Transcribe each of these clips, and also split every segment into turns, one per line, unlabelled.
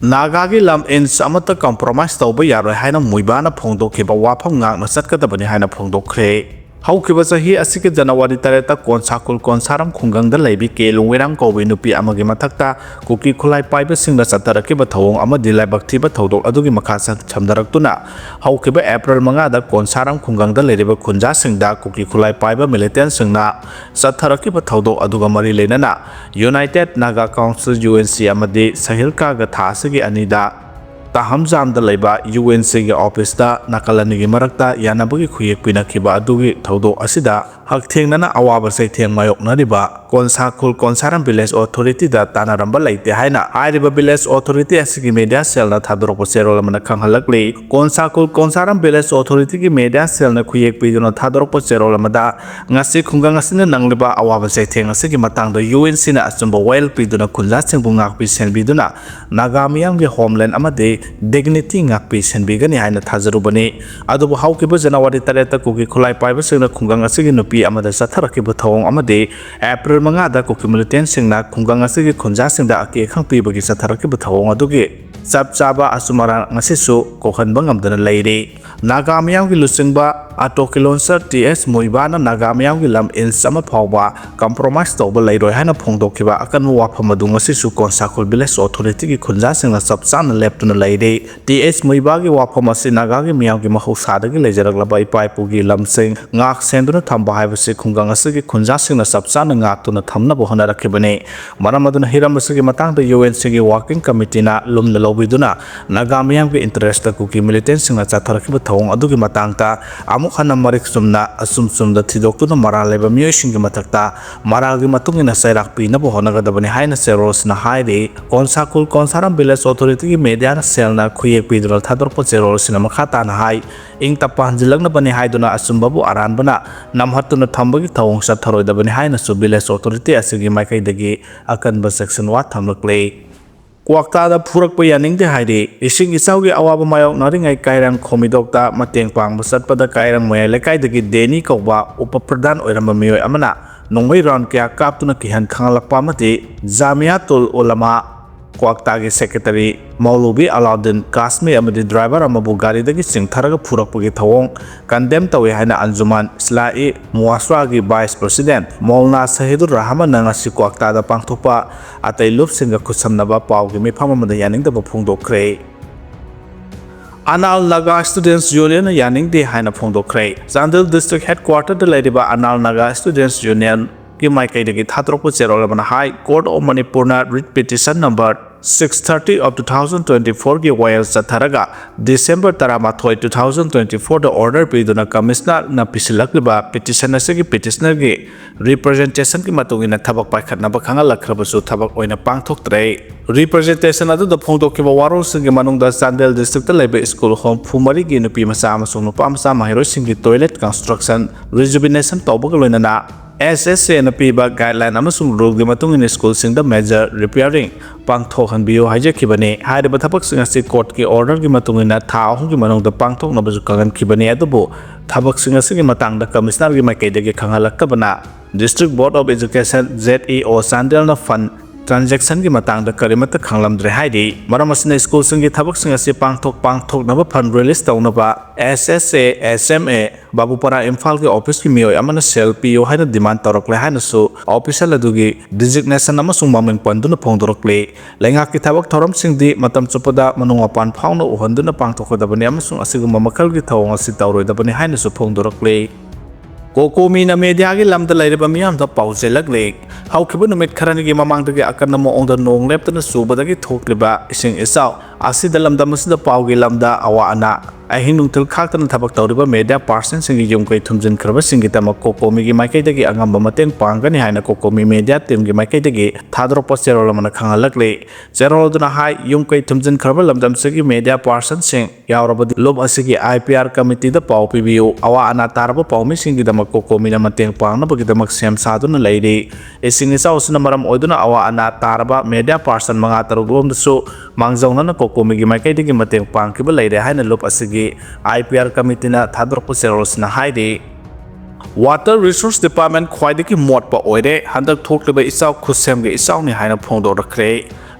Nagagi lam ins amata compromise tawba yaroi haina muibana phongdokhiba wafam ngakna chatkadabani haina phongdokhre haukiba chahi asiki January tareta konsakul konsaram khungangda leibi kelungwerang kobi nupi amagi mathakta kuki khulai paiba singna chatarakiba thawong amadi laibak thiba thodok adugi makha chamdaraktuna haukiba April 5 da konsaram khungangda leiriba khunja singda kuki khulai paiba militant singna chatharakiba thodok aduga mari leinana United Naga Council UNC amadi Sahilka ga thasigi anida Tahamjam da laiba UNC ge office da nakalani gi marakta yanabagi khuyek pinakhiba adugi thodo asida hakthengna awaba sai theng mayok nariba konsakul konsaram village authority da tanaramba laite haina airiba village authority asigi media cell na thadorok serol mana khanghalakli konsakul konsaram village authority gi media cell na khuyek piduna thadorok serol mada ngasi khungang asina nangliba awaba sai theng asigi matang da UNC na asumba well piduna khunja sengbungak pi senbiduna nagamiyam ge homeland amade dignity ngakpi senbigani haina thazarubani adubu haukiba January tareta kuki khulai paiba singna khungang asigi nupi amada satharakiba thawong amade April 5 da kuki militant singna khungang asigi khunja singda ake khangpi bagi satharakiba thawong adugi chap chaba asumara ngasisu kokhanba ngamdana leire nagamiyam gi lusingba Atokilonser TS Muibana Nagamiyam gi lam in sama phawba compromise tawba leiroi haina phongdokhiba akan wafam adu ngasisu konsakul village authority gi khunja singna sapchan leptuna leire TS Muiba gi wafam asi Naga gi miyam gi mahusada gi lejarakla ipai pugi lamsing ngak senduna thamba haibasi khungang asigi khunja singna sapchan ngaktuna thamna bohana rakhibane maramaduna hiram asigi matang da UNC gi working committee na lumna lobiduna Nagamiyam gi interest ta kuki militant singna chatharakiba thawong adugi matang ta khana marik sumna asumda thidoktu mara leba miyosing gi mathakta mara gi matungina sairak pi na bohona gadabani haina seros na haire konsakul konsaram village authority gi media na sel na khuyek pidral thador po seros na makhata na hai ing tapanjilak na bani haiduna asumba bu aran bana namhatuna thambagi thawong sa tharoi da bani haina su village authority asigi maikai dagi akan ba section wa thamlakle Kwakta da phurak pa yaning de haide ising Echao gi awaba mayok naringai kairang khomidokta mateng pangba satpada kairang moya lekai dagi deni kawba upapradan oiramba miyoi amana Nongmei round kya kaptuna kihan khangalakpa mate Jamiatul Ulama Kwakta gi secretary Maulubi Alauddin Kasmi amadi driver amabu gari dagi singtharaga phurakpagi thawong condemn tawi haina Anjuman Islai Muasra gi vice president Maulna Sahidur Rahman nangasi Kwakta da pangthokpa atai lup singa khusamnaba pawgi mifam amada yaning da phongdokre Anal Naga Students Union yaning de haina phongdokre Chandel district headquarter da leriba Anal Naga Students Union ki maikai dagi thatrokpu cherol bana High Court of Manipur na writ petition number 630 of 2024 ki wayal satharaga December 13 2024 the order piduna commissioner na pisilakliba petition asigi petitioner gi representation ki matungina thabak paikhatna ba khangalakhrabsu thabak oina pangthoktre representation adu da phongdokkiba warol singi manungda Chandel district ta leba school home phumari gi nupi macha amasung nupa macha mahiro singi toilet construction rejuvenation tawbaga loinana SSA na piba guideline amasung rule gi matung in school sing the major repairing pangthok han bio haje khibane haide ba thapak sing asi court ki order gi matung ina tha ahum gi manung da pangthok na bazu kangan khibane adubo thabak sing asi gi matang da commissioner gi makai de gi khangalak ka bana district board of education ZEO Chandel na fund transaction gi matang da karimata khanglamdre haidi maramasina school singi thabak sing asi pangthok na ba fund release tawna ba SSA SMA Babupara Imphal ki office ki miyoi amana sel PO haina demand torokle haina su official adugi designation amasung maming panduna phongdorokle lenga ki thabak thorom singdi matam chupada manunga pan phawna uhanduna pangthokodabani amasung asiguma makal gi thawong asi tawroidabani haina su phongdorokle Kokomi na media gi lamda lairiba miyam da pauselakle haukiba numit kharani gi mamang dagi akanna mo ongda nong leptana subadagi thokliba ising Echao asida lamda masida paugi lamda awa ana ahin nungtil khaktana thabak tawriba media person singi yumkai thumjin khraba singi tama Kokomi gi maikai dagi angamba mateng pangani haina Kokomi media team gi maikai dagi thadro posterol mana khangalakle zerol duna hai yumkai thumjin khraba lamdam sigi media person sing yaurabadi lob asigi IPR committee da pau pibiu awa ana tarba paumi singi dama Kokomi na mateng pangna bagi damak sem saduna leiri ising Echao sina maram oiduna awa ana tarba media person manga tarugom dasu mangjauna na Kokomi gi maikai dagi mateng pang kiba leire haina lob asigi IPR committee na thadorpo seros na haide Water Resource Department khwaidiki motpa oire handak thokliba Echao khusem ge Echao ni haina phongdorakre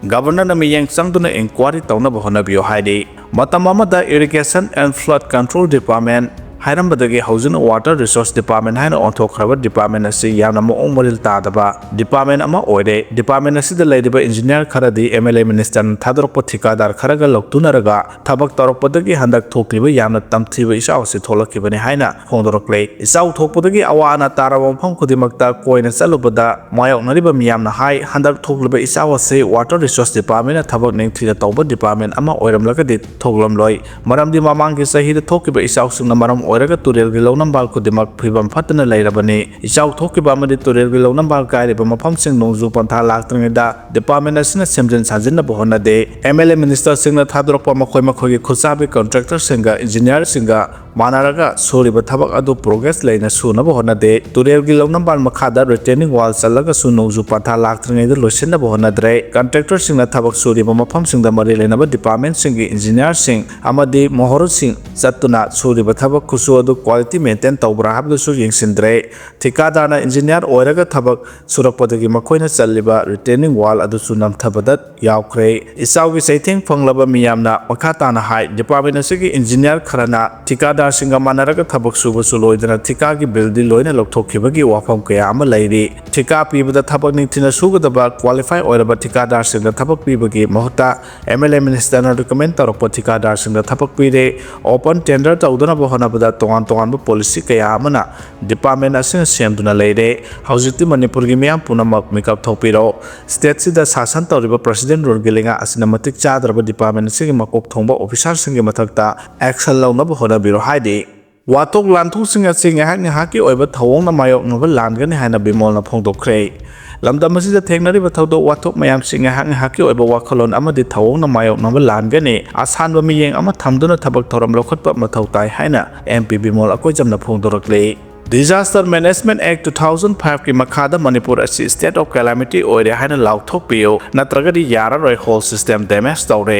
Governor miyeng changduna inquiry tawnaba honabiyo haidi matam amada Irrigation and Flood Control Department Hairambadagi Housing and Water Resource Department haina onthokraba department asi yamna moong moril tadaba department ama oire department asida leidiba engineer kharadi MLA minister thadorokpa thikadar kharaga loktunaraga thabak torokpadagi handak thokliba yamna tamthiba Echao si tholakibani haina phongdorokle Echao thokpadagi awana taraba mpham khudimakta koina chalubada mayoknariba miyamna hai handak thokliba Echao si Water Resource Department thabak ningthina tawba department ama oiramlagadi thoklamloi maramdi mamangki sahida thokiba Echao singna maram oiraga turel gi lonambal kudimak phibam phatna leirabani Echao thokiba amadi turel gi lonambal kairiba mafam sing nongju pantha laktringida department asina semjin sajinna bohona de MLA minister singna thadorokpa makhoi makhogi khusabi contractor singa engineer singa manaraga soriba thabak adu progress leina suna bohona de turel gi lonambal makhada retaining wall chalaga su nongju pantha laktringida losinna bohona dre contractor singna thabak soriba mafam singda mari leinaba department singi engineer sing amadi mohor sing satuna soriba thabak so adu quality maintain tawbra habdu su yengsindre thikadana engineer oiraga thabak surakpadagi makoina challiba retaining wall adu su namthabadat yaukre Echao gi saithing phanglaba miyamna makhatana hai department asigi engineer kharana thikadar singa manaraga thabak suba su loidana thika gi building loina lokthokibagi wafam kaya ama lairi thika pibada thabak ningthina sugadaba qualify oiraba thikadar singa thabak pibagi mahota MLA minister na recommend tarokpa thikadar singa thabak pire open tender tawdana bohana tongan tongan policy kaya amana department asing semduna leire haujikti Manipur gi miyam punamak makeup thopiro state sida sasan tawriba president rorgilinga asina matik chadraba department sigi makok thongba officer singi mathakta action lawnaba honabiro haidi watok lanthung singa singa hakni haki oiba thawong na mayok noba langani haina bimol na phongdokre lamdam asida thengnariba thawdo watok mayam singa hakni haki oiba wakhalon amadi thawong na mayok noba langani asanba miyeng ama thamduna thabak thoram lokhatpa mathau tai haina MP bimol akoi jamna phongdorakle Disaster Management Act 2005 ki makhada Manipur asi state of calamity oire haina lauthok piyo natragadi yara roi whole system damage tawre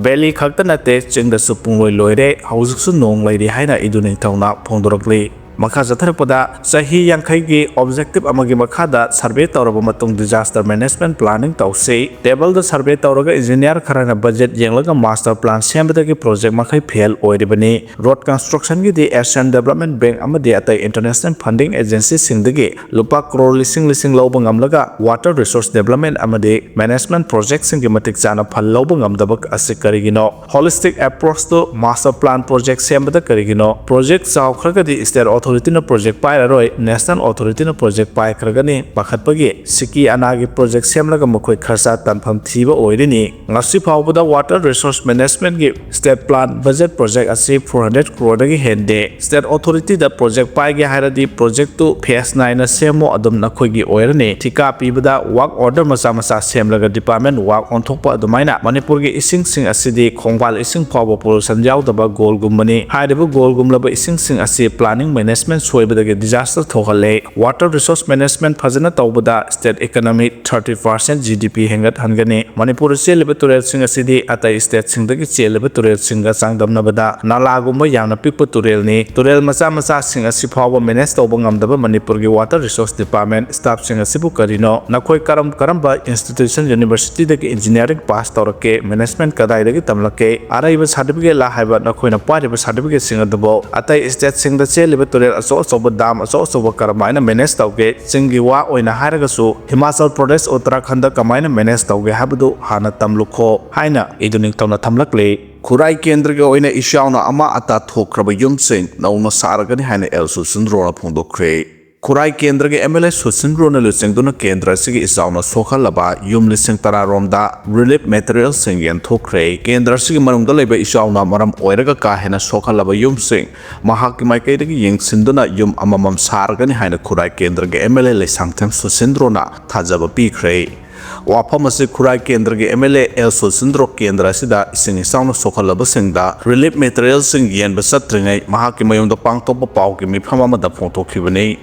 belly khakta nate chingda supung loi loire haujik su nong lairi haina iduni tawna phongdorakle makha jatharapada sahi yankhai gi objective amagi makhada survey tawraba matung disaster management planning tawse table the survey tawraga engineer kharana budget yenglaga master plan sembadagi project makhai fail oiribani road construction gi the Asian Development Bank amadi atai international funding agency singdagi lupa crore lising lawba ngamlaga water resource development amadi management project singi matik chana phal lawba ngamdabak asikarigino holistic approach to master plan project sembada karigino project chaw khragadi state authority na project pairaroi national authority na project pai khragani pakhatpagi siki anagi project semlaga makhoi kharsa tanpham thiba oirini ngasi phawbada water resource management gi state plan budget project asi 400 crore dagi hende state authority da project pai gi hairadi project to phase 9 na semo adum nakhoi gi oirani thika pibada work order masa semlaga department work on thokpa adumaina Manipur gi ising sing asidi khongwal ising phawba pollution yaudaba goal gummani hairibu goal gumlaba ising sing asi planning management soibadagi disaster thokale water resource management phajana tawbada state economy 30% GDP hengat hangani Manipur cheliba turel sing asidi atai state singdagi cheliba turel singa changdamnabada nalagumba yamna pikpa turel ni turel macha sing asi phawba manage tawba ngamdaba Manipur gi water resource department staff sing asibu karino nakhoi karamba institution university dagi engineering pass tawrake management kadai dagi tamlake araiba certificate la haiba nakhoina pariba certificate sing adabo atai state singda cheliba turel aso dam aso karamaina manage tawge singi wa oina hairagasu Himachal Pradesh Uttarakhand kamaina manage tawge habdu hana tamlukho haina iduning tawna thamlakle Khurai kendra ge oina Echao na ama ata thokraba yumsing nauna saragani haina elsu sindrona phongdokre Khurai kendra ge MLA Susindrona lusingduna kendra sigi Echao na sokhalaba yum lising tara romda relief materials singyen thokre kendra sigi marungda leba Echao na maram oiraga ka hena sokhalaba yum sing mahak maikai dagi yengsinduna yum amamam sargani haina Khurai kendra ge MLA le sangtham Susindrona thajaba pikre wafam asi Khurai kendra ge MLA El Susindro kendra sida ising Echao na sokhalaba singda relief materials sing yen basatringai mahak mayungda pangtopa pau ki mifam amada phongthokhibani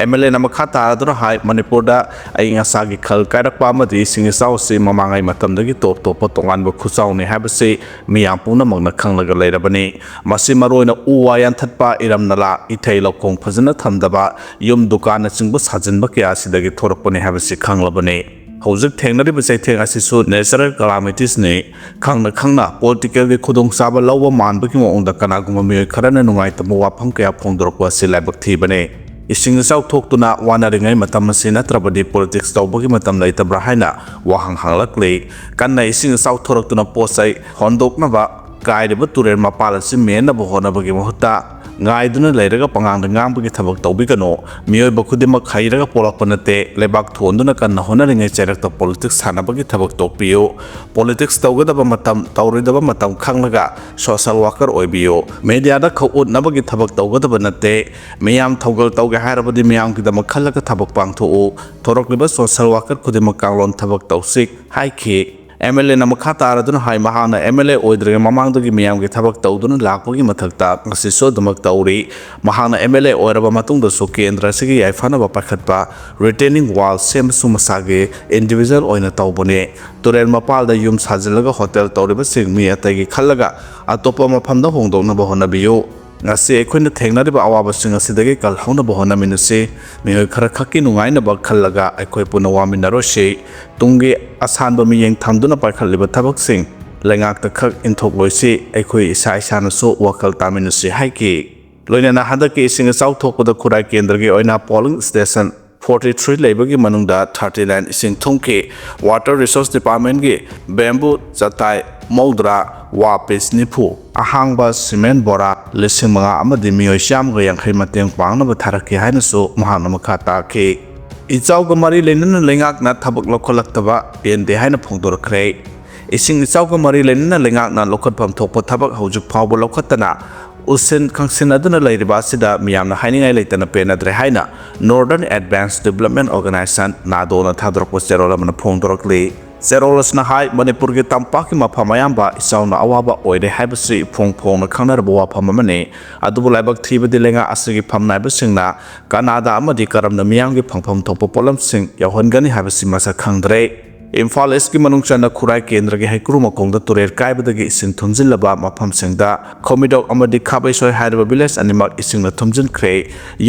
MLA namakha taradura hai Manipur da ainga sagi khal kairakpa amadi ising Echao si mamangai matamdagi top tonganba khuchau ni habase miyam puna magna khanglaga leirabani masi maroina uwa yanthatpa iramnala ithei lokong phajana thamdaba yum dukan na chingba sajinba kya sidagi thorakpani habase khanglabani ꯍꯧꯖꯤꯛ ꯊꯦꯡꯅꯔꯤꯕ ꯆꯩꯊꯦꯡ ꯑꯁꯤꯁꯨ natural ꯀꯂꯥꯃꯤꯇꯤꯁꯅꯤ ꯈꯪꯅ ꯄꯣꯂꯤꯇꯤꯀꯦꯜꯒꯤ ꯈꯨꯗꯣꯡꯆꯥꯕ ꯂꯧꯕ ꯃꯥꯟꯕꯒꯤ ꯃꯑꯣꯡꯗ ꯀꯅꯥꯒꯨꯝꯕ ꯃꯤꯑꯣꯏ ꯈꯔꯅ ꯅꯨꯡꯉꯥꯏꯇꯕ ꯋꯥꯐꯝ ꯀꯌꯥ ꯐꯣꯡꯗꯣꯔꯛꯄ ꯑꯁꯤ ꯂꯥꯏꯕꯛ ꯊꯤꯕꯅꯤ ꯏꯁꯤꯡ ꯏꯆꯥꯎ ꯊꯣꯛꯇꯨꯅ ꯋꯥꯅꯔꯤꯉꯩ ꯃꯇꯝ ꯑꯁꯤ ꯅꯠꯇ꯭ꯔꯕꯗꯤ ꯄꯣꯂꯤꯇꯤꯛꯁ ꯇꯧꯕꯒꯤ ꯃꯇꯝ ꯂꯩꯇꯕ꯭ꯔꯥ ꯍꯥꯏꯅ ꯋꯥꯍꯪ ꯍꯪꯂꯛꯂꯤ ꯀꯟꯅ ꯏꯁꯤꯡ ꯏꯆꯥꯎ ꯊꯣꯔꯛꯇꯨꯅ ꯄꯣꯠꯆꯩ ꯍꯣꯟꯗꯣꯛꯅꯕ ꯀꯥꯏꯔꯤꯕ ꯇꯨꯔꯦꯜ ꯃꯄꯥꯟ ꯑꯁꯤ ꯃꯦꯟꯅꯕ ꯍꯣꯠꯅꯕꯒꯤ ꯃꯍꯨꯠꯇ ꯉꯥꯏꯗꯨꯅ ꯂꯩꯔꯒ ꯄꯉꯥꯡꯗ ꯉꯥꯡꯕꯒꯤ ꯊꯕꯛ ꯇꯧꯕꯤꯒꯅꯨ ꯃꯤꯑꯣꯏꯕ ꯈꯨꯗꯤꯡꯃꯛ ꯍꯩꯔꯒ ꯄꯣꯛꯂꯛꯄ ꯅꯠꯇꯦ ꯂꯩꯕꯥꯛ ꯊꯣꯟꯗꯨꯅ ꯀꯟꯅ ꯍꯣꯠꯅꯔꯤꯉꯩ ꯆꯩꯔꯛꯇ ꯄꯣꯂꯤꯇꯤꯛꯁ ꯁꯥꯟꯅꯕꯒꯤ ꯊꯕꯛ ꯇꯣꯛꯄꯤꯌꯨ ꯄꯣꯂꯤꯇꯤꯛꯁ ꯇꯧꯒꯗꯕ ꯃꯇꯝ ꯇꯧꯔꯣꯏꯗꯕ ꯃꯇꯝ ꯈꯪꯂꯒ ꯁꯣꯁꯤꯌꯦꯜ ꯋꯥꯔꯀꯔ ꯑꯣꯏꯕꯤꯌꯨ ꯃꯦꯗꯤꯌꯥꯗ ꯈꯧꯎꯠꯅꯕꯒꯤ ꯊꯕꯛ ꯇꯧꯒꯗꯕ ꯅꯠꯇꯦ ꯃꯤꯌꯥꯝ ꯊꯧꯒꯜ ꯇꯧꯒꯦ ꯍꯥꯏꯔꯕꯗꯤ ꯃꯤꯌꯥꯝꯒꯤꯗꯃꯛ ꯈꯜꯂꯒ ꯊꯕꯛ ꯄꯥꯡꯊꯣꯛꯎ ꯊꯣꯔꯛꯂꯤꯕ ꯁꯣꯁꯤꯌꯦꯜ ꯋꯥꯔꯀꯔ ꯈꯨꯗꯤꯡꯃꯛ ꯀꯥꯡꯂꯣꯟ ꯊꯕꯛ ꯇꯧꯁꯤ ꯍꯥꯏꯈꯤ MLAꯅ ꯃꯈꯥ ꯇꯥꯔꯗꯨꯅ ꯍꯥꯏ ꯃꯍꯥꯛꯅ MLA ꯑꯣꯏꯗ꯭ꯔꯤꯉꯩ ꯃꯃꯥꯡꯗꯒꯤ ꯃꯤꯌꯥꯝꯒꯤ ꯊꯕꯛ ꯇꯧꯗꯨꯅ ꯂꯥꯛꯄꯒꯤ ꯃꯊꯛꯇ ꯉꯁꯤꯁꯨ ꯑꯗꯨꯃꯛ ꯇꯧꯔꯤ ꯃꯍꯥꯛꯅ MLA ꯑꯣꯏꯔꯕ ꯃꯇꯨꯡꯗꯁꯨ ꯀꯦꯟꯗ꯭ꯔ ꯑꯁꯤꯒꯤ ꯌꯥꯏꯐꯅꯕ ꯄꯥꯏꯈꯠꯄ ꯔꯤꯇꯦꯅꯤꯡ ꯋꯥꯜ ꯁꯦꯝꯕꯁꯨ ꯃꯁꯥꯒꯤ ꯏꯟꯗꯤꯕꯤꯖꯨꯋꯦꯜ ꯑꯣꯏꯅ ꯇꯧꯕꯅꯤ ꯇꯨꯔꯦꯜ ꯃꯄꯥꯜꯗ ꯌꯨꯝ ꯁꯥꯖꯤꯜꯂꯒ ꯍꯣꯇꯦꯜ ꯇꯧꯔꯤꯕꯁꯤꯡ ꯃꯤ ꯑꯇꯩꯒꯤ ꯈꯜꯂꯒ ꯑꯇꯣꯞꯄ ꯃꯐꯝꯗ ꯍꯣꯡꯗꯣꯛꯅꯕ ꯍꯣꯠꯅꯕꯤꯌꯨ ꯉꯁꯤ ꯑꯩꯈꯣꯏꯅ ꯊꯦꯡꯅꯔꯤꯕ ꯑꯋꯥꯕꯁꯤꯡ ꯑꯁꯤꯗꯒꯤ ꯀꯜꯍꯧꯅꯕ ꯍꯣꯠꯅꯃꯤꯟꯅꯁꯤ ꯃꯤꯑꯣꯏ ꯈꯔ ꯈꯛꯀꯤ ꯅꯨꯡꯉꯥꯏꯅꯕ ꯈꯜꯂꯒ ꯑꯩꯈꯣꯏ ꯄꯨꯟꯅ ꯋꯥꯃꯤꯟꯅꯔꯣꯏꯁꯤ ꯇꯨꯡꯒꯤ ꯑꯁꯥꯟꯕ ꯃꯤꯠꯌꯦꯡ ꯊꯝꯗꯨꯅ ꯄꯥꯏꯈꯠꯂꯤꯕ ꯊꯕꯛꯁꯤꯡ ꯂꯩꯉꯥꯛꯇ ꯈꯛ ꯏꯟꯊꯣꯛꯂꯣꯏꯁꯤ ꯑꯩꯈꯣꯏ ꯏꯁꯥꯅꯁꯨ ꯋꯥꯈꯜ ꯇꯥꯃꯤꯟꯅꯁꯤ ꯍꯥꯏꯈꯤ ꯂꯣꯏꯅꯅ ꯍꯟꯗꯛꯀꯤ ꯏꯁꯤꯡ ꯏꯆꯥꯎ ꯊꯣꯛꯄꯗ ꯈꯨꯔꯥꯏ ꯀꯦꯟꯗ꯭ꯔꯒꯤ ꯑꯣꯏꯅ ꯄꯣꯂꯤꯡ ꯁ꯭ꯇꯦꯁꯟ 43 ꯂꯩꯕꯒꯤ ꯃꯅꯨꯡꯗ 39 ꯏꯁꯤꯡ ꯊꯨꯝꯈꯤ ꯋꯥꯇꯔ ꯔꯤꯁꯣꯔꯁ ꯗꯤꯄꯥꯔꯠꯃꯦꯟꯠꯒꯤ ꯕꯦꯝꯕꯨ ꯆꯇꯥꯏ 30 ꯋꯥ ꯄꯤꯁ 90 ꯑꯍꯥꯡꯕ ꯁꯤꯃꯦꯟ ꯕꯣꯔꯥ 5,000 ꯑꯃꯗꯤ ꯃꯤꯑꯣꯏ 150 ꯃꯇꯦꯡ ꯄꯥꯡꯅꯕ ꯊꯥꯔꯛꯈꯤ ꯍꯥꯏꯅꯁꯨ ꯃꯍꯥꯛꯅ ꯃꯈꯥ ꯇꯥꯈꯤ ꯏꯆꯥꯎꯒ ꯃꯔꯤ ꯂꯩꯅꯅ ꯂꯩꯉꯥꯛꯅ ꯊꯕꯛ ꯂꯧꯈꯠꯂꯛꯇꯕ ꯄꯦꯟꯗꯦ ꯍꯥꯏꯅ ꯐꯣꯡꯗꯣꯔꯛꯈ꯭ꯔꯦ ꯏꯁꯤꯡ ꯏꯆꯥꯎꯒ ꯃꯔꯤ ꯂꯩꯅꯅ ꯂꯩꯉꯥꯛꯅ ꯂꯧꯈꯠꯐꯝ ꯊꯣꯛꯄ ꯊꯕꯛ ꯍꯧꯖꯤꯛ ꯐꯥꯎꯕ ꯂꯧꯈꯠꯇꯅ ꯎꯁꯤꯟ ꯈꯪꯁꯤꯟꯅꯗꯨꯅ ꯂꯩꯔꯤꯕ ꯑꯁꯤꯗ ꯃꯤꯌꯥꯝꯅ ꯍꯥꯏꯅꯤꯡꯉꯥꯏ ꯂꯩꯇꯅ ꯄꯦꯟꯅꯗ꯭ꯔꯦ ꯍꯥꯏꯅ ꯅꯣꯔꯗꯔꯟ ꯑꯦꯗꯚꯥꯟꯁ ꯗꯤꯕꯦꯂꯞꯃꯦꯟꯠ ꯑꯣꯔꯒꯅꯥꯏꯖꯦꯁꯟ ꯅꯥꯗꯣꯅ ꯊꯥꯗꯣꯔꯛꯄ ꯆꯦꯔꯣꯜ ꯑꯃꯅ ꯐꯣꯡꯗꯣꯔꯛꯂꯤ ꯆꯦꯔꯣꯜ ꯑꯁꯤꯅ ꯍꯥꯏ ꯃꯅꯤꯄꯨꯔꯒꯤ ꯇꯝꯄꯥꯛꯀꯤ ꯃꯐꯝ ꯑꯌꯥꯝꯕ ꯏꯆꯥꯎꯅ ꯑꯋꯥꯕ ꯑꯣꯏꯔꯦ ꯍꯥꯏꯕꯁꯤ ꯏꯐꯣꯡ ꯐꯣꯡꯅ ꯈꯪꯅꯔꯕ ꯋꯥꯐꯝ ꯑꯃꯅꯤ ꯑꯗꯨꯕꯨ ꯂꯥꯏꯕꯛ ꯊꯤꯕꯗꯤ ꯂꯩꯉꯥꯛ ꯑꯁꯤꯒꯤ ꯐꯝꯅꯥꯏꯕꯁꯤꯡꯅ ꯀꯅꯥꯗ ꯑꯃꯗꯤ ꯀꯔꯝꯅ ꯃꯤꯌꯥꯝꯒꯤ ꯐꯪꯐꯝ ꯊꯣꯛꯄ ꯄꯣꯠꯂꯝꯁꯤꯡ ꯌꯧꯍꯟꯒꯅꯤ ꯍꯥꯏꯕꯁꯤ ꯃꯁꯛ ꯈꯪꯗ꯭ꯔꯦ ꯏꯝꯐꯥꯜ ꯏꯁꯀꯤ ꯃꯅꯨꯡ ꯆꯟꯅ ꯈꯨꯔꯥꯏ ꯀꯦꯟꯗ꯭ꯔꯒꯤ ꯍꯩꯀ꯭ꯔꯨ ꯃꯈꯣꯡꯗ ꯇꯨꯔꯦꯜ ꯀꯥꯏꯕꯗꯒꯤ ꯏꯁꯤꯡ ꯊꯨꯝꯖꯤꯜꯂꯕ ꯃꯐꯝꯁꯤꯡꯗ ꯈꯣꯃꯤꯗꯣꯛ ꯑꯃꯗꯤ ꯈꯥꯕꯩꯁꯣꯏ ꯍꯥꯏꯔꯤꯕ ꯚꯤꯂꯦꯖ ꯑꯅꯤꯃꯛ ꯏꯁꯤꯡꯅ ꯊꯨꯝꯖꯤꯟꯈ꯭ꯔꯦ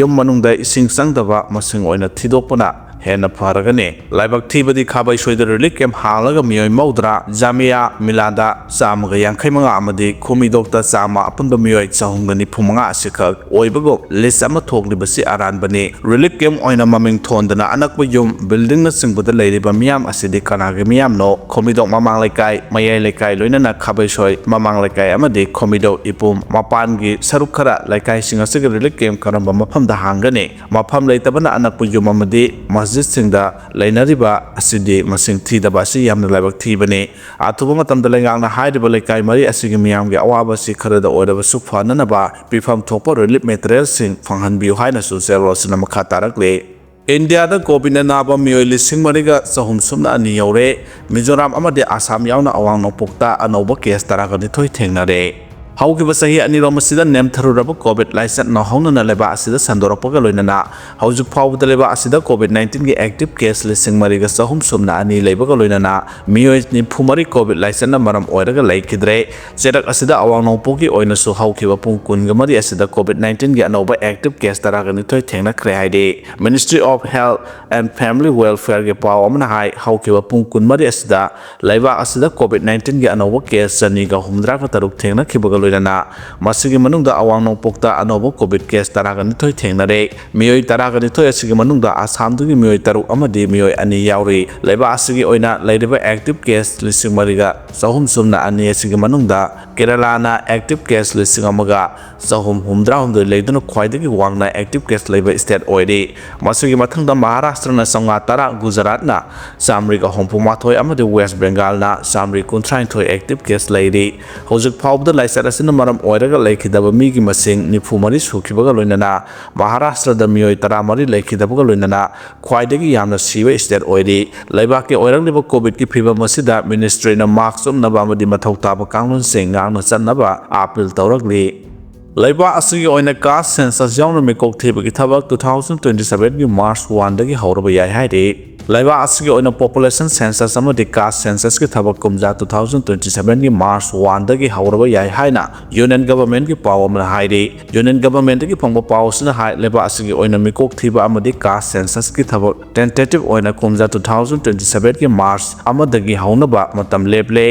ꯌꯨꯝ ꯃꯅꯨꯡꯗ ꯏꯁꯤꯡ ꯆꯪꯗꯕ ꯃꯁꯤꯡ ꯑꯣꯏꯅ ꯊꯤꯗꯣꯛꯄꯅ ꯍꯦꯟꯅ ꯐꯔꯒꯅꯤ ꯂꯥꯏꯕꯛ ꯊꯤꯕꯗꯤ ꯈꯥꯕꯩꯁꯣꯏꯗ ꯔꯤꯂꯤꯐ ꯀꯦꯝꯞ ꯍꯥꯡꯂꯒ ꯃꯤꯑꯣꯏ 30 ꯖꯥꯃꯤꯌꯥ ꯃꯤꯂꯥꯗ 155 ꯑꯃꯗꯤ ꯈꯨꯃꯤꯗꯣꯛꯇ 100 ꯑꯄꯨꯟꯕ ꯃꯤꯑꯣꯏ 295 ꯑꯁꯤꯈꯛ ꯑꯣꯏꯕꯒꯨꯝ ꯂꯤꯁ ꯑꯃ ꯊꯣꯛꯂꯤꯕꯁꯤ ꯑꯔꯥꯟꯕꯅꯤ ꯔꯤꯂꯤꯐ ꯀꯦꯝꯞ ꯑꯣꯏꯅ ꯃꯃꯤꯡ ꯊꯣꯟꯗꯅ ꯑꯅꯛꯄ ꯌꯨꯝ ꯕꯤꯜꯗꯤꯡꯅꯆꯤꯡꯕꯗ ꯂꯩꯔꯤꯕ ꯃꯤꯌꯥꯝ ꯑꯁꯤꯗꯤ ꯀꯅꯥꯒꯤ ꯃꯤꯌꯥꯝꯅꯣ ꯈꯣꯃꯤꯗꯣꯛ ꯃꯃꯥꯡ ꯂꯩꯀꯥꯏ ꯃꯌꯥꯏ ꯂꯩꯀꯥꯏ ꯂꯣꯏꯅꯅ ꯈꯥꯕꯩꯁꯣꯏ ꯃꯃꯥꯡ ꯂꯩꯀꯥꯏ ꯑꯃꯗꯤ ꯈꯣꯃꯤꯗꯣꯛ ꯏꯄꯨꯝ ꯃꯄꯥꯟꯒꯤ ꯁꯔꯨꯛ ꯈꯔ ꯂꯩꯀꯥꯏꯁꯤꯡ ꯑꯁꯤꯒꯤ ꯔꯤꯂꯤꯐ ꯀꯦꯝꯞ ꯀꯔꯝꯕ ꯃꯐꯝꯗ ꯍꯥꯡꯒꯅꯤ ꯃꯐꯝ ꯂꯩꯇꯕꯅ ꯑꯅꯛꯄ ꯌꯨꯝ ꯑꯃꯗꯤ ꯃꯁꯖꯤꯗꯁꯤꯡꯗ ꯂꯩꯅꯔꯤꯕ ꯑꯁꯤꯗꯤ ꯃꯁꯤꯡ ꯊꯤꯗꯕ ꯑꯁꯤ ꯌꯥꯝꯅ ꯂꯥꯏꯕꯛ ꯊꯤꯕꯅꯤ ꯑꯊꯨꯕ ꯃꯇꯝꯗ ꯂꯩꯉꯥꯛꯅ ꯍꯥꯏꯔꯤꯕ ꯂꯩꯀꯥꯏ ꯃꯔꯤ ꯑꯁꯤꯒꯤ ꯃꯤꯌꯥꯝꯒꯤ ꯑꯋꯥꯕ ꯑꯁꯤ ꯈꯔꯗ ꯑꯣꯏꯔꯕꯁꯨ ꯐꯅꯅꯕ ꯄꯤꯐꯝ ꯊꯣꯛꯄ ꯔꯤꯂꯤꯐ ꯃꯦꯇꯔꯤꯌꯦꯜꯁꯤꯡ ꯐꯪꯍꯟꯕꯤꯌꯨ ꯍꯥꯏꯅꯁꯨ ꯆꯦꯔꯣꯜ ꯑꯁꯤꯅ ꯃꯈꯥ ꯇꯥꯔꯛꯂꯤ ꯏꯟꯗꯤꯌꯥꯗ ꯀꯣꯚꯤꯗꯅ ꯅꯥꯕ ꯃꯤꯑꯣꯏ 4,302 ꯌꯧꯔꯦ ꯃꯤꯖꯣꯔꯥꯝ ꯑꯃꯗꯤ ꯑꯁꯥꯝ ꯌꯥꯎꯅ ꯑꯋꯥꯡ ꯅꯣꯡꯄꯣꯛꯇ ꯑꯅꯧꯕ ꯀꯦꯁ 12 ꯊꯦꯡꯅꯔꯦ ꯍꯧꯈꯤꯕ ꯆꯍꯤ ꯑꯅꯤꯔꯣꯝ ꯑꯁꯤꯗ ꯅꯦꯝꯊꯔꯨꯔꯕ ꯀꯣꯚꯤꯗ ꯂꯥꯏꯆꯠꯅ ꯍꯧꯅꯅ ꯂꯩꯕꯥꯛ ꯑꯁꯤꯗ ꯁꯟꯗꯣꯔꯛꯄꯒ ꯂꯣꯏꯅꯅ ꯍꯧꯖꯤꯛ ꯐꯥꯎꯕꯗ ꯂꯩꯕꯥꯛ ꯑꯁꯤꯗ ꯀꯣꯚꯤꯗ-19ꯒꯤ ꯑꯦꯛꯇꯤꯚ ꯀꯦꯁ 3,302 ꯂꯩꯕꯒ ꯂꯣꯏꯅꯅ ꯃꯤꯑꯣꯏ 94 ꯀꯣꯚꯤꯗ ꯂꯥꯏꯆꯠꯅ ꯃꯔꯝ ꯑꯣꯏꯔꯒ ꯂꯩꯈꯤꯗ꯭ꯔꯦ ꯆꯩꯔꯛ ꯑꯁꯤꯗ ꯑꯋꯥꯡ ꯅꯣꯡꯄꯣꯛꯀꯤ ꯑꯣꯏꯅꯁꯨ ꯍꯧꯈꯤꯕ ꯄꯨꯡ 23 ꯑꯁꯤꯗ ꯀꯣꯚꯤꯗ-19ꯒꯤ ꯑꯅꯧꯕ ꯑꯦꯛꯇꯤꯚ ꯀꯦꯁ 12 ꯊꯦꯡꯅꯈ꯭ꯔꯦ ꯍꯥꯏꯔꯤ ꯃꯤꯅꯤꯁꯇ꯭ꯔꯤ ꯑꯣꯐ ꯍꯦꯜꯊ ꯑꯦꯟड ꯐꯦꯃꯤꯂꯤ ꯋꯦꯜꯐꯦꯌꯔꯒꯤ ꯄꯥꯎ ꯑꯃꯅ ꯍꯥꯏ ꯍꯧꯈꯤꯕ ꯄꯨꯡ 23 ꯑꯁꯤꯗ ꯂꯩꯕꯥꯛ ꯑꯁꯤꯗ ꯀꯣꯚꯤꯗ-19ꯒꯤ ꯑꯅꯧꯕ ꯀꯦꯁ 263 ꯊꯦꯡꯅꯈꯤꯕꯒ ꯂꯣꯏꯅꯅ ꯃꯁꯤꯒꯤ ꯃꯅꯨꯡꯗ ꯑꯋꯥꯡ ꯅꯣꯡꯄꯣꯛꯇ ꯑꯅꯧꯕ ꯀꯣꯚꯤꯗ ꯀꯦꯁ 12 ಥೇಂನರೆ ಮಿಯೋಯ್ 12 ꯑꯁꯤꯒꯤ ꯃꯅꯨꯡꯗ ꯑꯁꯥꯝꯗꯒꯤ ಮಿಯೋಯ್ 3 ꯑꯃꯗꯤ ಮಿಯೋಯ್ 2 ꯌꯥꯎꯔꯤ ꯂꯩꯕꯥꯛ ꯑꯁꯤꯒꯤ ꯑꯣꯏꯅ ꯂꯩꯔꯤꯕ ꯑꯦꯛꯇꯤꯚ ꯀꯦꯁ 3,302 ꯑꯁꯤꯒꯤ ꯃꯅꯨꯡꯗ ꯀꯦꯔꯂꯥꯅ ꯑꯦꯛꯇꯤꯚ ꯀꯦꯁ 1,369 ꯂꯩꯗꯨꯅ ꯈ꯭ꯋꯥꯏꯗꯒꯤ ꯋꯥꯡꯅ ꯑꯦꯛꯇꯤꯚ ꯀꯦꯁ ꯂꯩꯕ ꯁ꯭ꯇꯦꯠ ꯑꯣꯏꯔꯤ ꯃꯁꯤꯒꯤ ꯃꯊꯪꯗ ꯃꯍꯥꯔꯥꯁꯇ꯭ꯔꯅ 110 ꯒꯨꯖꯔꯥꯠꯅ 169 ꯑꯃꯗꯤ ꯋꯦꯁ ꯕꯦꯡꯒꯥꯜꯅ 139 ꯑꯦꯛꯇꯤꯚ ꯀꯦꯁ ꯂꯩꯔꯤ ꯍꯧꯖꯤꯛ ꯐꯥꯎꯕꯗ ꯂꯥꯏꯆꯠ ꯑꯁꯤꯅ ꯃꯔꯝ ꯑꯣꯏꯔꯒ ꯂꯩꯈꯤꯗꯕ ꯃꯤꯒꯤ ꯃꯁꯤꯡ 94 ꯁꯨꯈꯤꯕꯒ ꯂꯣꯏꯅꯅ ꯃꯍꯥꯔꯥꯁꯇ꯭ꯔꯗ ꯃꯤꯑꯣꯏ 13 ꯂꯩꯈꯤꯗꯕꯒ ꯂꯣꯏꯅꯅ ꯈ꯭ꯋꯥꯏꯗꯒꯤ ꯌꯥꯝꯅ ꯁꯤꯕ ꯁ꯭ꯇꯦꯠ ꯑꯣꯏꯔꯤ ꯂꯩꯕꯥꯛꯀꯤ ꯑꯣꯏꯔꯛꯂꯤꯕ ꯀꯣꯚꯤꯗꯀꯤ ꯐꯤꯚꯝ ꯑꯁꯤꯗ ꯃꯤꯅꯤꯁꯇ꯭ꯔꯤꯅ ꯃꯥꯛꯁ ꯎꯞꯅꯕ ꯑꯃꯗꯤ ꯃꯊꯧ ꯇꯥꯕ ꯀꯥꯡꯂꯣꯟꯁꯤꯡ ꯉꯥꯛꯅ ꯆꯠꯅꯕ ꯑꯥꯄꯤꯜ ꯇꯧꯔꯛꯂꯤ ꯂꯩꯕꯥꯛ ꯑꯁꯤꯒꯤ ꯑꯣꯏꯅ ꯀꯥꯁ ꯁꯦꯟꯁꯁ ꯌꯥꯎꯅ ꯃꯤꯀꯣꯛ ꯊꯤꯕꯒꯤ ꯊꯕꯛ 2027ꯒꯤ ꯃꯥꯔꯆ 1ꯗꯒꯤ ꯍꯧꯔꯕ ꯌꯥꯏ ꯍꯥꯏꯔꯤ ꯂꯩꯕꯥꯛ ꯑꯁꯤꯒꯤ ꯑꯣꯏꯅ ꯄꯣꯄꯨꯂꯦꯁꯟ ꯁꯦꯟꯁꯁ ꯑꯃꯗꯤ ꯀꯥꯁ ꯁꯦꯟꯁꯁꯀꯤ ꯊꯕꯛ ꯀꯨꯝꯖꯥ 2027ꯒꯤ ꯃꯥꯔꯆ 1ꯗꯒꯤ ꯍꯧꯔꯕ ꯌꯥꯏ ꯍꯥꯏꯅ ꯌꯨꯅꯤꯌꯟ ꯒꯚꯔꯟꯃꯦꯟꯠꯀꯤ ꯄꯥꯎ ꯑꯃꯅ ꯍꯥꯏꯔꯤ ꯌꯨꯅꯤꯌꯟ ꯒꯚꯔꯟꯃꯦꯟꯠꯇꯒꯤ ꯐꯪꯕ ꯄꯥꯎ ꯑꯁꯤꯅ ꯍꯥꯏ ꯂꯩꯕꯥꯛ ꯑꯁꯤꯒꯤ ꯑꯣꯏꯅ ꯃꯤꯀꯣꯛ ꯊꯤꯕ ꯑꯃꯗꯤ ꯀꯥꯁ ꯁꯦꯟꯁꯁꯀꯤ ꯊꯕꯛ ꯇꯦꯟꯇꯦꯇꯤꯚ ꯑꯣꯏꯅ ꯀꯨꯝꯖꯥ 2027ꯒꯤ ꯃꯥꯔꯆ ꯑꯃꯗꯒꯤ ꯍꯧꯅꯕ ꯃꯇꯝ ꯂꯦꯞꯂꯦ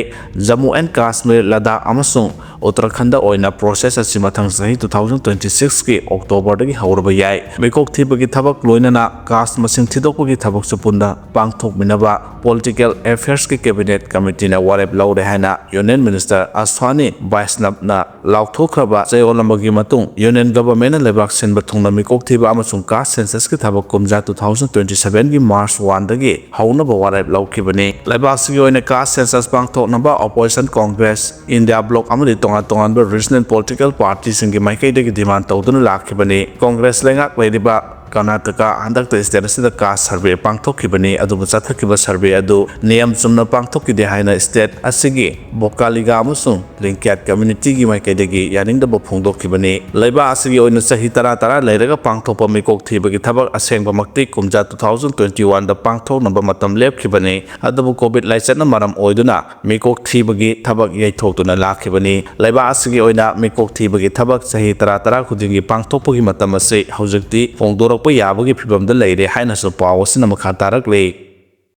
ꯖꯝꯃꯨ ꯑꯦꯟड ꯀꯥꯁꯃꯤꯔ ꯂꯗꯥꯈ ꯑꯃꯁꯨꯡ ꯎꯠꯇꯔꯈꯟꯗ ꯑꯣꯏꯅ ꯄ꯭ꯔꯣꯁꯦꯁ ꯑꯁꯤ ꯃꯊꯪ ꯆꯍꯤ 2026ꯒꯤ ꯑꯣꯛꯇꯣꯕꯔꯗꯒꯤ ꯍꯧꯔꯕ ꯌꯥꯏ ꯃꯤꯀꯣꯛ ꯊꯤꯕꯒꯤ ꯊꯕꯛ ꯂꯣꯏꯅꯅ ꯀꯥꯁ ꯃꯁꯤꯡ ꯊꯤꯗꯣꯛꯄꯒꯤ ꯊꯕꯛꯁꯨ ꯄꯨꯟꯅ ꯄꯥꯡꯊꯣꯛꯃꯤꯟꯅꯕ ꯄꯣꯂꯤꯇꯤꯀꯦꯜ ꯑꯦꯐꯤꯌꯔꯁꯀꯤ ꯀꯦꯕꯤꯅꯦꯠ ꯀꯃꯤꯇꯤꯅ ꯋꯥꯔꯦꯞ ꯂꯧꯔꯦ ꯍꯥꯏꯅ ꯌꯨꯅꯤꯌꯟ ꯃꯤꯅꯤꯁꯇꯔ ꯑꯁ꯭ꯋꯥꯅꯤ ꯕꯩꯁꯅꯕꯅ ꯂꯥꯎꯊꯣꯛꯈ꯭ꯔꯕ ꯆꯌꯣꯜ ꯑꯃꯒꯤ ꯃꯇꯨꯡ ꯌꯨꯅꯤꯌꯟ ꯒꯚꯔꯟꯃꯦꯟꯠꯅ ꯂꯩꯕꯥꯛ ꯁꯤꯟꯕ ꯊꯨꯡꯅ ꯃꯤꯀꯣꯛ ꯊꯤꯕ ꯑꯃꯁꯨꯡ ꯀꯥꯁ ꯁꯦꯟꯁꯁꯀꯤ ꯊꯕꯛ ꯀꯨꯝꯖꯥ 2027ꯒꯤ ꯃꯥꯔꯆ 1ꯗꯒꯤ ꯍꯧꯅꯕ ꯋꯥꯔꯦꯞ ꯂꯧꯈꯤꯕꯅꯤ ꯂꯩꯕꯥꯛꯁꯤꯒꯤ ꯑꯣꯏꯅ ꯀꯥꯁ ꯁꯦꯟꯁꯁ ꯄꯥꯡꯊꯣꯛꯅꯕ ꯑꯣꯄꯣꯖꯤꯁꯟ ꯀꯣꯡꯒ꯭ꯔꯦꯁ ꯏꯟꯗꯤꯌꯥ ꯕ꯭ꯂꯣꯛ ꯑꯃꯗꯤ ꯇꯣꯉꯥꯟ-ꯇꯣꯉꯥꯟꯕ ꯔꯤꯖꯅꯦꯜ ꯄꯣꯂꯤꯇꯤꯀꯦꯜ ꯄꯥꯔꯇꯤꯁꯤꯡꯒꯤ ꯃꯥꯏꯀꯩꯗꯒꯤ ꯗꯤꯃꯥꯟ ꯇꯧꯗꯨꯅ ꯂꯥꯛꯈꯤꯕꯅꯤ ꯀꯣꯡꯒ꯭ꯔꯦꯁ ꯂꯩꯉꯥꯛ ꯂꯩꯔꯤꯕ ꯀꯔꯅꯥꯇꯀꯥ ꯍꯟꯗꯛꯇ ꯁ꯭ꯇꯦꯠ ꯑꯁꯤꯗ ꯀꯥꯁ ꯁꯔꯚꯦ ꯄꯥꯡꯊꯣꯛꯈꯤꯕꯅꯤ ꯑꯗꯨꯕꯨ ꯆꯠꯊꯈꯤꯕ ꯁꯔꯚꯦ ꯑꯗꯨ ꯅꯤꯌꯝ ꯆꯨꯝꯅ ꯄꯥꯡꯊꯣꯛꯈꯤꯗꯦ ꯍꯥꯏꯅ ꯁ꯭ꯇꯦꯠ ꯑꯁꯤꯒꯤ ꯕꯣꯀꯥꯂꯤꯒꯥ ꯑꯃꯁꯨꯡ ꯂꯤꯡꯀ꯭ꯌꯥꯠ ꯀꯝꯃ꯭ꯌꯨꯅꯤꯇꯤꯒꯤ ꯃꯥꯏꯀꯩꯗꯒꯤ ꯌꯥꯅꯤꯡꯗꯕ ꯐꯣꯡꯗꯣꯛꯈꯤꯕꯅꯤ ꯂꯩꯕꯥꯛ ꯑꯁꯤꯒꯤ ꯑꯣꯏꯅ ꯆꯍꯤ ꯇꯔꯥ ꯂꯩꯔꯒ ꯄꯥꯡꯊꯣꯛꯄ ꯃꯤꯀꯣꯛ ꯊꯤꯕꯒꯤ ꯊꯕꯛ ꯑꯁꯦꯡꯕꯃꯛꯇꯤ ꯀꯨꯝꯖꯥ 2021ꯗ ꯄꯥꯡꯊꯣꯛꯅꯕ ꯃꯇꯝ ꯂꯦꯞꯈꯤꯕꯅꯤ ꯑꯗꯨꯕꯨ ꯀꯣꯚꯤꯗ ꯂꯥꯏꯆꯠꯅ ꯃꯔꯝ ꯑꯣꯏꯗꯨꯅ ꯃꯤꯀꯣꯛ ꯊꯤꯕꯒꯤ ꯊꯕꯛ ꯌꯩꯊꯣꯛꯇꯨꯅ ꯂꯥꯛꯈꯤꯕꯅꯤ ꯂꯩꯕꯥꯛ ꯑꯁꯤꯒꯤ ꯑꯣꯏꯅ ꯃꯤꯀꯣꯛ ꯊꯤꯕꯒꯤ ꯊꯕꯛ ꯆꯍꯤ ꯇꯔꯥ ꯈꯨꯗꯤꯡꯒꯤ ꯄꯥꯡꯊꯣꯛꯄꯒꯤ ꯃꯇꯝ ꯑꯁꯤ ꯍꯧꯖꯤꯛꯇꯤ ꯍꯣꯡꯗꯣꯔꯛꯄ ꯌꯥꯕꯒꯤ ꯐꯤꯚꯝꯗ ꯂꯩꯔꯦ ꯍꯥꯏꯅꯁꯨ ꯄꯥꯎ ꯑꯁꯤꯅ ꯃꯈꯥ ꯇꯥꯔꯛꯂꯤ